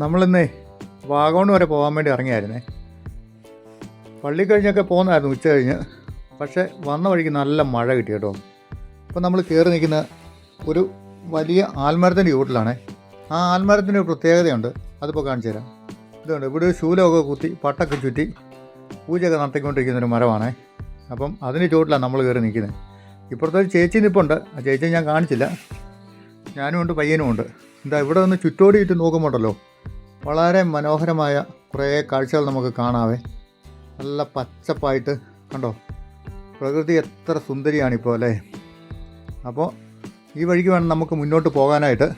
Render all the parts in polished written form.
നമ്മളിന്നേ വാഗമൺ വരെ പോകാൻ വേണ്ടി ഇറങ്ങിയായിരുന്നേ. പള്ളി കഴിഞ്ഞൊക്കെ പോകുന്നതായിരുന്നു ഉച്ച കഴിഞ്ഞ്. പക്ഷേ വന്ന വഴിക്ക് നല്ല മഴ കിട്ടി കേട്ടോ. അപ്പോൾ നമ്മൾ കയറി നിൽക്കുന്ന ഒരു വലിയ ആൽമരത്തിൻ്റെ ചൂട്ടിലാണേ. ആ ആൽമരത്തിൻ്റെ ഒരു പ്രത്യേകതയുണ്ട്, അതിപ്പോൾ കാണിച്ചു തരാം. ഇതുണ്ട്, ഇവിടെ ഒരു ശൂലമൊക്കെ കുത്തി പട്ടൊക്കെ ചുറ്റി പൂജയൊക്കെ നടത്തിക്കൊണ്ടിരിക്കുന്നൊരു മരമാണേ. അപ്പം അതിന് ചുവട്ടിലാണ് നമ്മൾ കയറി നിൽക്കുന്നത്. ഇപ്പുറത്തെ ഒരു ചേച്ചി നിൽപ്പുണ്ട്. ആ ചേച്ചിയെ ഞാൻ കാണിച്ചില്ല. ഞാനും ഉണ്ട്, പയ്യനും ഉണ്ട്. എന്താ ഇവിടെ ഒന്ന് ചുറ്റോടിയിട്ട് നോക്കുമ്പോണ്ടല്ലോ വളരെ മനോഹരമായ കുറേ കാഴ്ചകൾ നമുക്ക് കാണാവേ. നല്ല പച്ചപ്പായിട്ട് കണ്ടോ, പ്രകൃതി എത്ര സുന്ദരിയാണിപ്പോൾ അല്ലേ. അപ്പോൾ ഈ വഴിക്ക് വേണം നമുക്ക് മുന്നോട്ട് പോകാനായിട്ട്.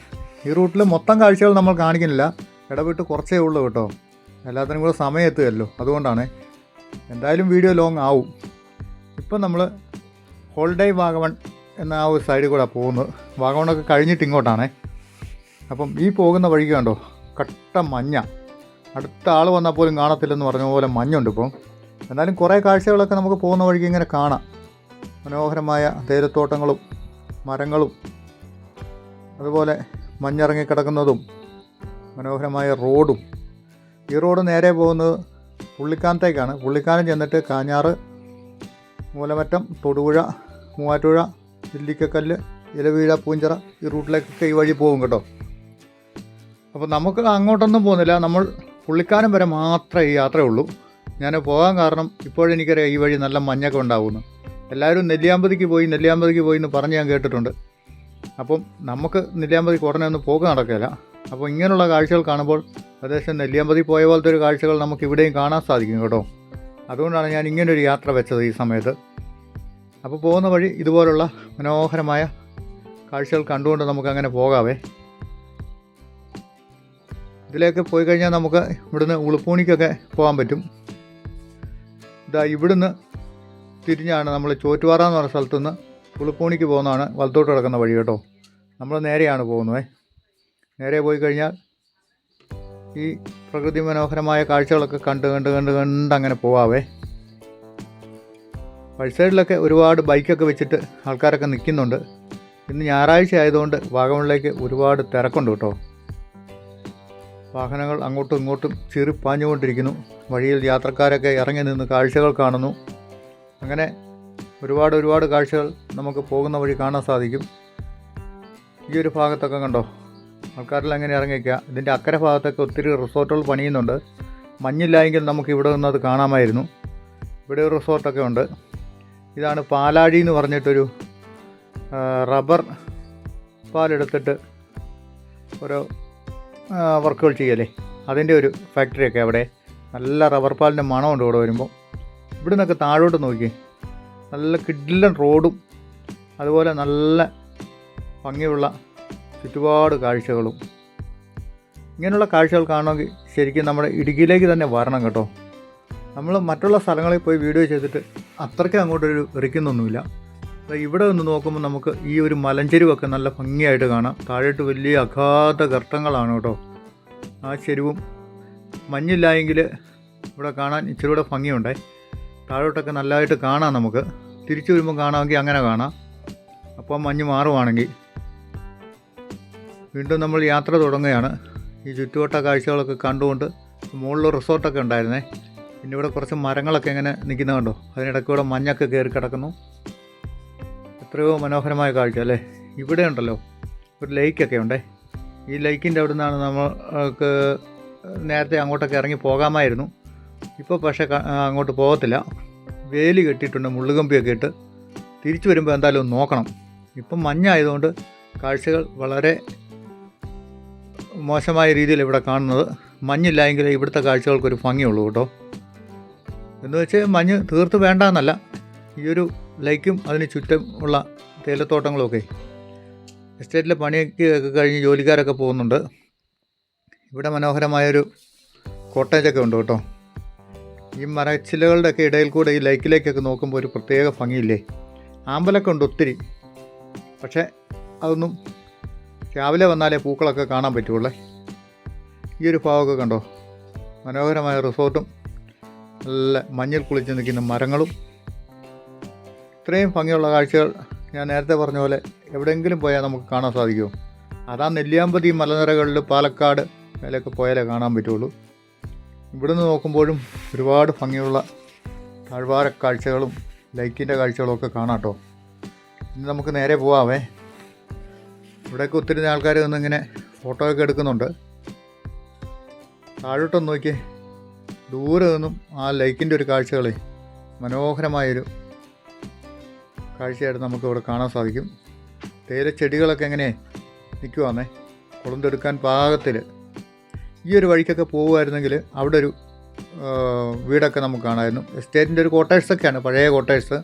ഈ റൂട്ടിൽ മൊത്തം കാഴ്ചകൾ നമ്മൾ കാണിക്കുന്നില്ല, ഇടവിട്ട് കുറച്ചേ ഉള്ളൂ കേട്ടോ. എല്ലാത്തിനും കൂടെ സമയം എത്തുകയല്ലോ, അതുകൊണ്ടാണ്. എന്തായാലും വീഡിയോ ലോങ് ആവും. ഇപ്പം നമ്മൾ ഹോളിഡേ വാഗമൺ എന്ന ആ ഒരു സൈഡിൽ കൂടെ പോകുന്നത്. വാഗമണൊക്കെ കഴിഞ്ഞിട്ട് ഇങ്ങോട്ടാണേ. അപ്പം ഈ പോകുന്ന വഴിക്ക് കണ്ടോ കട്ട മഞ്ഞ, അടുത്ത ആൾ വന്നാൽ പോലും കാണത്തില്ലെന്ന് പറഞ്ഞ പോലെ മഞ്ഞുണ്ട് ഇപ്പം. എന്നാലും കുറേ കാഴ്ചകളൊക്കെ നമുക്ക് പോകുന്ന വഴിക്ക് ഇങ്ങനെ കാണാം. മനോഹരമായ തേയിലത്തോട്ടങ്ങളും മരങ്ങളും അതുപോലെ മഞ്ഞിറങ്ങിക്കിടക്കുന്നതും മനോഹരമായ റോഡും. ഈ റോഡ് നേരെ പോകുന്നത് പുള്ളിക്കാനത്തേക്കാണ്. പുള്ളിക്കാനം ചെന്നിട്ട് കാഞ്ഞാറ്, മൂലമറ്റം, തൊടുപുഴ, മൂവാറ്റുപുഴ, ഇല്ലിക്കക്കല്ല്, ഇലവീഴ, പൂഞ്ചിറ ഈ റൂട്ടിലേക്കൊക്കെ ഈ വഴി പോകും കേട്ടോ. അപ്പോൾ നമുക്ക് അങ്ങോട്ടൊന്നും പോകുന്നില്ല, നമ്മൾ പുള്ളിക്കാനം വരെ മാത്രമേ ഈ യാത്രയുള്ളൂ. ഞാൻ പോകാൻ കാരണം ഇപ്പോഴെനിക്കറിയാം ഈ വഴി നല്ല മഞ്ഞൊക്കെ ഉണ്ടാകുമെന്ന്. എല്ലാവരും നെല്ലിയാമ്പതിക്ക് പോയി എന്ന് പറഞ്ഞ് ഞാൻ കേട്ടിട്ടുണ്ട്. അപ്പം നമുക്ക് നെല്ലിയാമ്പതിക്ക് ഉടനെ ഒന്നും പോക്ക് നടക്കില്ല. അപ്പോൾ ഇങ്ങനെയുള്ള കാഴ്ചകൾ കാണുമ്പോൾ ഏകദേശം നെല്ലിയാമ്പതി പോയ പോലത്തെ ഒരു കാഴ്ചകൾ നമുക്ക് ഇവിടെയും കാണാൻ സാധിക്കും കേട്ടോ. അതുകൊണ്ടാണ് ഞാൻ ഇങ്ങനൊരു യാത്ര വെച്ചത് ഈ സമയത്ത്. അപ്പോൾ പോകുന്ന വഴി ഇതുപോലുള്ള മനോഹരമായ കാഴ്ചകൾ കണ്ടുകൊണ്ട് നമുക്കങ്ങനെ പോകാവേ. ഇതിലേക്ക് പോയി കഴിഞ്ഞാൽ നമുക്ക് ഇവിടുന്ന് ഉളുപ്പൂണിക്കൊക്കെ പോകാൻ പറ്റും. ഇതാ ഇവിടുന്ന് തിരിഞ്ഞാണ് നമ്മൾ ചോറ്റുപാറ എന്ന് പറഞ്ഞ സ്ഥലത്തുനിന്ന് ഉളുപ്പൂണിക്ക് പോകുന്നതാണ് വലത്തോട്ട് കിടക്കുന്ന വഴി കേട്ടോ. നമ്മൾ നേരെയാണ് പോകുന്നത്. നേരെ പോയി കഴിഞ്ഞാൽ ഈ പ്രകൃതി മനോഹരമായ കാഴ്ചകളൊക്കെ കണ്ട് അങ്ങനെ പോവാവേ. വഴി സൈഡിലൊക്കെ ഒരുപാട് ബൈക്കൊക്കെ വെച്ചിട്ട് ആൾക്കാരൊക്കെ നിൽക്കുന്നുണ്ട്. ഇന്ന് ഞായറാഴ്ച ആയതുകൊണ്ട് വാഗമണിലേക്ക് ഒരുപാട് തിരക്കുണ്ട് കേട്ടോ. വാഹനങ്ങൾ അങ്ങോട്ടും ഇങ്ങോട്ടും ചീറിപ്പാഞ്ഞുകൊണ്ടിരിക്കുന്നു. വഴിയിൽ യാത്രക്കാരൊക്കെ ഇറങ്ങി നിന്ന് കാഴ്ചകൾ കാണുന്നു. അങ്ങനെ ഒരുപാട് കാഴ്ചകൾ നമുക്ക് പോകുന്ന വഴി കാണാൻ സാധിക്കും. ഈ ഒരു ഭാഗത്തൊക്കെ കണ്ടോ ആൾക്കാരെല്ലാം എങ്ങനെ ഇറങ്ങിക്കുക. ഇതിൻ്റെ അക്കരെ ഭാഗത്തൊക്കെ ഒത്തിരി റിസോർട്ടുകൾ പണിയുന്നുണ്ട്. മഞ്ഞില്ലായെങ്കിൽ നമുക്ക് ഇവിടെ നിന്നത് കാണാമായിരുന്നു. ഇവിടെ ഒരു റിസോർട്ടൊക്കെ ഉണ്ട്. ഇതാണ് പാലാഴി എന്ന് പറഞ്ഞിട്ടൊരു റബ്ബർ പാലെടുത്തിട്ട് ഓരോ വർക്കുകൾ ചെയ്യല്ലേ, അതിൻ്റെ ഒരു ഫാക്ടറിയൊക്കെ അവിടെ. നല്ല റബ്ബർ പാലിൻ്റെ മണമുണ്ട് ഇവിടെ വരുമ്പോൾ. ഇവിടെ നിന്നൊക്കെ താഴോട്ട് നോക്കി നല്ല കിഡിലൻ റോഡും അതുപോലെ നല്ല ഭംഗിയുള്ള ചുറ്റുപാട് കാഴ്ചകളും. ഇങ്ങനെയുള്ള കാഴ്ചകൾ കാണണമെങ്കിൽ ശരിക്കും നമ്മുടെ ഇടുക്കിയിലേക്ക് തന്നെ വരണം കേട്ടോ. നമ്മൾ മറ്റുള്ള സ്ഥലങ്ങളിൽ പോയി വീഡിയോ ചെയ്തിട്ട് അത്രയ്ക്ക് അങ്ങോട്ടൊരു എറിക്കുന്നൊന്നുമില്ല. ഇവിടെ നിന്ന് നോക്കുമ്പോൾ നമുക്ക് ഈ ഒരു മലഞ്ചെരുവൊക്കെ നല്ല ഭംഗിയായിട്ട് കാണാം. താഴോട്ട് വലിയ അഗാധ ഗർത്തങ്ങളാണ് കേട്ടോ. ആ ചെരുവും മഞ്ഞില്ലായെങ്കിൽ ഇവിടെ കാണാൻ ഇച്ചിരി കൂടെ ഭംഗിയുണ്ടേ. താഴോട്ടൊക്കെ നല്ലതായിട്ട് കാണാം നമുക്ക്. തിരിച്ചു വരുമ്പോൾ കാണാമെങ്കിൽ അങ്ങനെ കാണാം. അപ്പോൾ മഞ്ഞ് മാറുവാണെങ്കിൽ വീണ്ടും നമ്മൾ യാത്ര തുടങ്ങുകയാണ്. ഈ ചുറ്റുവട്ട കാഴ്ചകളൊക്കെ കണ്ടുകൊണ്ട് മുകളിൽ റിസോർട്ടൊക്കെ ഉണ്ടായിരുന്നേ. പിന്നെ ഇവിടെ കുറച്ച് മരങ്ങളൊക്കെ ഇങ്ങനെ നിൽക്കുന്നത് കണ്ടോ, അതിനിടയ്ക്കൂടെ മഞ്ഞൊക്കെ കയറി കിടക്കുന്നു. എത്രയോ മനോഹരമായ കാഴ്ച അല്ലേ. ഇവിടെ ഉണ്ടല്ലോ ഒരു ലേക്കൊക്കെ ഉണ്ടേ. ഈ ലേക്കിൻ്റെ അവിടെ നിന്നാണ് നമ്മൾക്ക് നേരത്തെ അങ്ങോട്ടൊക്കെ ഇറങ്ങി പോകാമായിരുന്നു. ഇപ്പോൾ പക്ഷേ അങ്ങോട്ട് പോകത്തില്ല. വേലി കെട്ടിയിട്ടുണ്ട്, മുള്ളുകമ്പിയൊക്കെ ഇട്ട്. തിരിച്ചു വരുമ്പോൾ എന്തായാലും ഒന്ന് നോക്കണം. ഇപ്പം മഞ്ഞായതുകൊണ്ട് കാഴ്ചകൾ വളരെ മോശമായ രീതിയിൽ ഇവിടെ കാണുന്നത്. മഞ്ഞില്ലായെങ്കിൽ ഇവിടുത്തെ കാഴ്ചകൾക്കൊരു ഭംഗിയുള്ളൂ കേട്ടോ. എന്ന് വെച്ച് മഞ്ഞ് തീർത്ത് വേണ്ടെന്നല്ല. ഈ ഒരു ലേക്കും അതിന് ചുറ്റും ഉള്ള തേയിലത്തോട്ടങ്ങളുമൊക്കെ എസ്റ്റേറ്റിലെ പണിയൊക്കെ കഴിഞ്ഞ് ജോലിക്കാരൊക്കെ പോകുന്നുണ്ട്. ഇവിടെ മനോഹരമായൊരു കോട്ടേജൊക്കെ ഉണ്ട് കേട്ടോ. ഈ മരച്ചില്ലകളുടെയൊക്കെ ഇടയിൽ കൂടെ ഈ ലേക്കിലേക്കൊക്കെ നോക്കുമ്പോൾ ഒരു പ്രത്യേക ഭംഗിയില്ലേ. ആമ്പലൊക്കെ ഉണ്ട് ഒത്തിരി. പക്ഷേ അതൊന്നും രാവിലെ വന്നാലേ പൂക്കളൊക്കെ കാണാൻ പറ്റുള്ളേ. ഈ ഒരു ഭാഗമൊക്കെ കണ്ടോ, മനോഹരമായ റിസോർട്ടും നല്ല മഞ്ഞിൽ കുളിച്ച് നിൽക്കുന്ന മരങ്ങളും. ഇത്രയും ഭംഗിയുള്ള കാഴ്ചകൾ ഞാൻ നേരത്തെ പറഞ്ഞ പോലെ എവിടെയെങ്കിലും പോയാൽ നമുക്ക് കാണാൻ സാധിക്കുമോ? അതാ നെല്ലിയാമ്പതി മലനിരകളിൽ പാലക്കാട് മേലെയൊക്കെ പോയാലേ കാണാൻ പറ്റുള്ളൂ. ഇവിടുന്ന് നോക്കുമ്പോഴും ഒരുപാട് ഭംഗിയുള്ള താഴ്വാര കാഴ്ചകളും ലൈക്കിൻ്റെ കാഴ്ചകളും ഒക്കെ കാണാം കേട്ടോ. ഇനി നമുക്ക് നേരെ പോവാമേ. ഇവിടെയൊക്കെ ഒത്തിരി ആൾക്കാർ വന്നിങ്ങനെ ഫോട്ടോയൊക്കെ എടുക്കുന്നുണ്ട്. താഴോട്ടൊന്ന് നോക്കി, ദൂരെ നിന്നും ആ ലൈക്കിൻ്റെ ഒരു കാഴ്ചകളെ മനോഹരമായൊരു കാഴ്ചയായിട്ട് നമുക്കിവിടെ കാണാൻ സാധിക്കും. തേയിലച്ചെടികളൊക്കെ എങ്ങനെ നിൽക്കുവാന്നേ, കൊളുന്തെടുക്കാൻ പാകത്തിൽ. ഈ ഒരു വഴിക്കൊക്കെ പോകുമായിരുന്നെങ്കിൽ അവിടെ ഒരു വീടൊക്കെ നമുക്ക് കാണാമായിരുന്നു. എസ്റ്റേറ്റിൻ്റെ ഒരു ക്വാർട്ടേഴ്സൊക്കെയാണ്, പഴയ ക്വാർട്ടേഴ്സ്.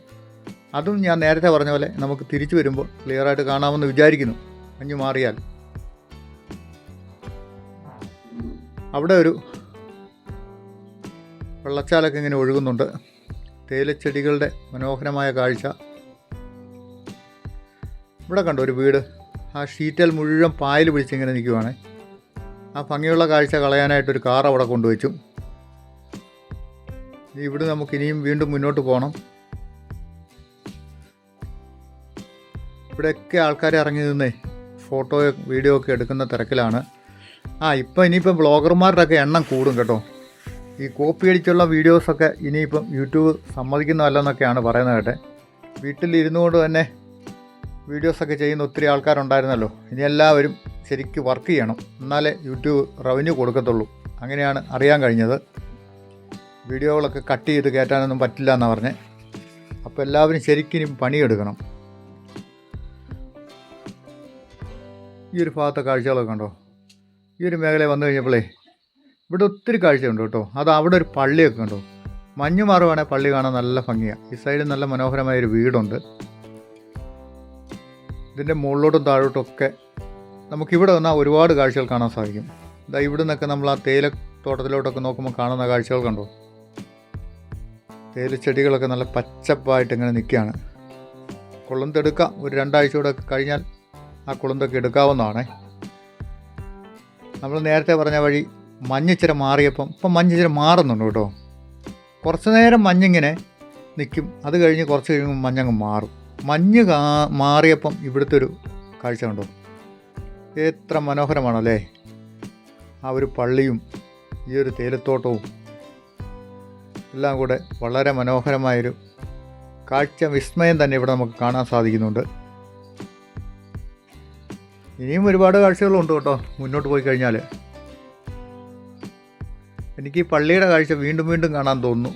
അതും ഞാൻ നേരത്തെ പറഞ്ഞ പോലെ നമുക്ക് തിരിച്ചു വരുമ്പോൾ ക്ലിയറായിട്ട് കാണാമെന്ന് വിചാരിക്കുന്നു, മഞ്ഞ് മാറിയാൽ. അവിടെ ഒരു വെള്ളച്ചാലൊക്കെ ഇങ്ങനെ ഒഴുകുന്നുണ്ട്. തേയിലച്ചെടികളുടെ മനോഹരമായ കാഴ്ച. ഇവിടെ കണ്ടോ ഒരു വീട്, ആ ഷീറ്റൽ മുഴുവൻ പായൽ പിടിച്ചിങ്ങനെ നിൽക്കുവാണ്. ആ ഭംഗിയുള്ള കാഴ്ച കളയാനായിട്ടൊരു കാർ അവിടെ കൊണ്ടുവച്ചു. ഇവിടെ നമുക്ക് ഇനിയും വീണ്ടും മുന്നോട്ട് പോകണം. ഇവിടെയൊക്കെ ആൾക്കാർ ഇറങ്ങി നിന്നേ ഫോട്ടോയോ വീഡിയോ ഒക്കെ എടുക്കുന്ന തിരക്കിലാണ്. ഇനിയിപ്പം ബ്ലോഗർമാരുടെയൊക്കെ എണ്ണം കൂടും കേട്ടോ. ഈ കോപ്പി അടിച്ചുള്ള വീഡിയോസൊക്കെ ഇനിയിപ്പം യൂട്യൂബ് സമ്മതിക്കുന്നതല്ലെന്നൊക്കെയാണ് പറയുന്നത് കേട്ടെ. വീട്ടിലിരുന്നു കൊണ്ട് തന്നെ വീഡിയോസൊക്കെ ചെയ്യുന്ന ഒത്തിരി ആൾക്കാരുണ്ടായിരുന്നല്ലോ. ഇനി എല്ലാവരും ശരിക്കും വർക്ക് ചെയ്യണം, എന്നാലേ യൂട്യൂബ് റവന്യൂ കൊടുക്കത്തുള്ളൂ. അങ്ങനെയാണ് അറിയാൻ കഴിഞ്ഞത്. വീഡിയോകളൊക്കെ കട്ട് ചെയ്ത് കയറ്റാനൊന്നും പറ്റില്ല എന്നാണ് പറഞ്ഞത്. അപ്പോൾ എല്ലാവരും ശരിക്കും പണിയെടുക്കണം. ഈ ഒരു ഭാഗത്തെ കാഴ്ചകളൊക്കെ കണ്ടോ. ഈ ഒരു മേഖലയിൽ വന്നു കഴിഞ്ഞപ്പോഴേ ഇവിടെ ഒത്തിരി കാഴ്ചയുണ്ട് കേട്ടോ. അത് അവിടെ ഒരു പള്ളിയൊക്കെ കണ്ടോ. മഞ്ഞ് മാറുവാണെങ്കിൽ പള്ളി കാണാൻ നല്ല ഭംഗിയാണ്. ഈ സൈഡിൽ നല്ല മനോഹരമായൊരു വീടുണ്ട്. ഇതിൻ്റെ മുകളിലോട്ടും താഴോട്ടുമൊക്കെ നമുക്കിവിടെ വന്നാൽ ഒരുപാട് കാഴ്ചകൾ കാണാൻ സാധിക്കും. ഇവിടെ നിന്നൊക്കെ നമ്മൾ ആ തേയിലത്തോട്ടത്തിലോട്ടൊക്കെ നോക്കുമ്പോൾ കാണുന്ന കാഴ്ചകൾ കണ്ടോ. തേയിലച്ചെടികളൊക്കെ നല്ല പച്ചപ്പായിട്ട് ഇങ്ങനെ നിൽക്കുകയാണ്. കൊളുന്തെടുക്കാം, ഒരു 2 ആഴ്ച കൂടെ കഴിഞ്ഞാൽ ആ കൊളുന്തൊക്കെ എടുക്കാവുന്നതാണേ. നമ്മൾ നേരത്തെ പറഞ്ഞ വഴി മഞ്ഞിച്ചിരി മാറിയപ്പം ഇപ്പം മഞ്ഞിച്ചിരി മാറുന്നുണ്ട് കേട്ടോ. കുറച്ച് നേരം മഞ്ഞിങ്ങനെ നിൽക്കും, അത് കഴിഞ്ഞ് കുറച്ച് കഴിയുമ്പോൾ മഞ്ഞങ്ങ് മാറും. മഞ്ഞ് മാറിയപ്പം ഇവിടുത്തെ ഒരു കാഴ്ച കണ്ടോ, എത്ര മനോഹരമാണല്ലേ. ആ ഒരു പള്ളിയും ഈ ഒരു തേയിലത്തോട്ടവും എല്ലാം കൂടെ വളരെ മനോഹരമായൊരു കാഴ്ച വിസ്മയം തന്നെ ഇവിടെ നമുക്ക് കാണാൻ സാധിക്കുന്നുണ്ട്. ഇനിയും ഒരുപാട് കാഴ്ചകളുണ്ട് കേട്ടോ മുന്നോട്ട് പോയി കഴിഞ്ഞാൽ. എനിക്ക് ഈ പള്ളിയുടെ കാഴ്ച വീണ്ടും വീണ്ടും കാണാൻ തോന്നുന്നു.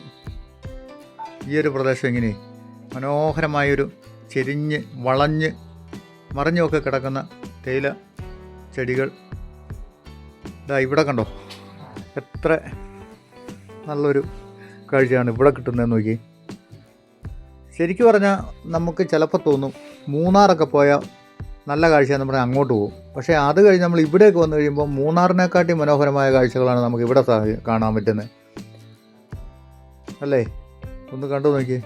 ഈ ഒരു പ്രദേശം ഇങ്ങനെ മനോഹരമായൊരു ചെരിഞ്ഞ് വളഞ്ഞ് മറിഞ്ഞൊക്കെ കിടക്കുന്ന തേയില ചെടികൾ. ഇവിടെ കണ്ടോ, എത്ര നല്ലൊരു കാഴ്ചയാണ് ഇവിടെ കിട്ടുന്നതെന്ന് നോക്കി. ശരിക്കും പറഞ്ഞാൽ നമുക്ക് ചിലപ്പോൾ തോന്നും മൂന്നാറൊക്കെ പോയാൽ നല്ല കാഴ്ചയാണ്, നമ്മുടെ അങ്ങോട്ട് പോകും. പക്ഷേ അത് കഴിഞ്ഞ് നമ്മൾ ഇവിടേക്ക് വന്നു കഴിയുമ്പോൾ മൂന്നാറിനെക്കാട്ടി മനോഹരമായ കാഴ്ചകളാണ് നമുക്ക് ഇവിടെ കാണാൻ പറ്റുന്നത് അല്ലേ. ഒന്ന് കണ്ടു നോക്കി.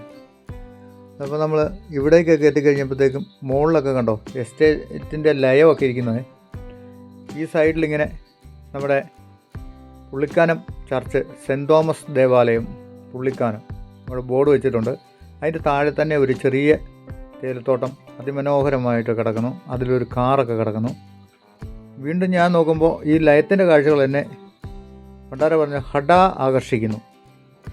അപ്പോൾ നമ്മൾ ഇവിടേക്കൊക്കെ എത്തിക്കഴിഞ്ഞപ്പോഴത്തേക്കും മുകളിലൊക്കെ കണ്ടോ എസ്റ്റേറ്റിൻ്റെ ലയമൊക്കെ ഇരിക്കുന്നത്. ഈ സൈഡിലിങ്ങനെ നമ്മുടെ പുള്ളിക്കാനം ചർച്ച്, സെൻറ്റ് തോമസ് ദേവാലയം പുള്ളിക്കാനം അവിടെ ബോർഡ് വെച്ചിട്ടുണ്ട്. അതിൻ്റെ താഴെ തന്നെ ഒരു ചെറിയ തേയിലത്തോട്ടം അതിമനോഹരമായിട്ട് കിടക്കുന്നു. അതിലൊരു കാറൊക്കെ കിടക്കുന്നു. വീണ്ടും ഞാൻ നോക്കുമ്പോൾ ഈ ലയത്തിൻ്റെ കാഴ്ചകൾ എന്നെ പണ്ടാര പറഞ്ഞ ഹഠ ആകർഷിക്കുന്നു.